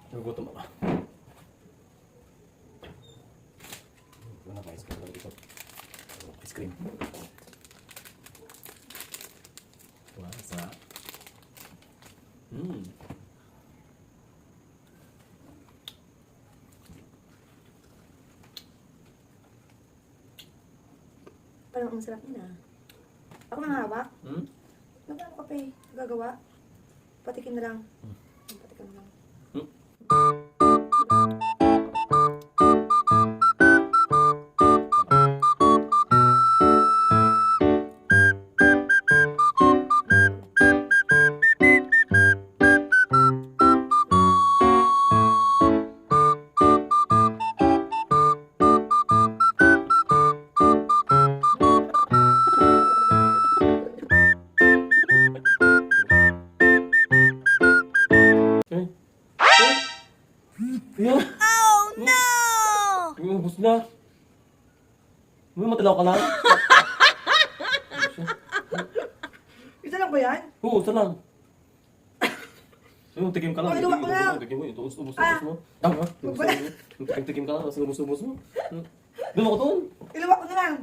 Nagugutom ako. Wala pa ice cream dito. Ice cream. Wah, sarap. Parang ang sarap niya. Ako nang hawak. Nagano ka pa eh. Gagawa. Patikin na lang. Patikin na lang. Yeah. Oh no! Ubus na. May matalaw ka lang. Isa lang ba yan? Oo, isa lang. Tikim ka lang. Ay, luwak ko lang. Tikim mo. Ito, ubus mo. Tama. Tikim ka lang. Ubus mo. Doon ako doon. Iluwak ko na lang.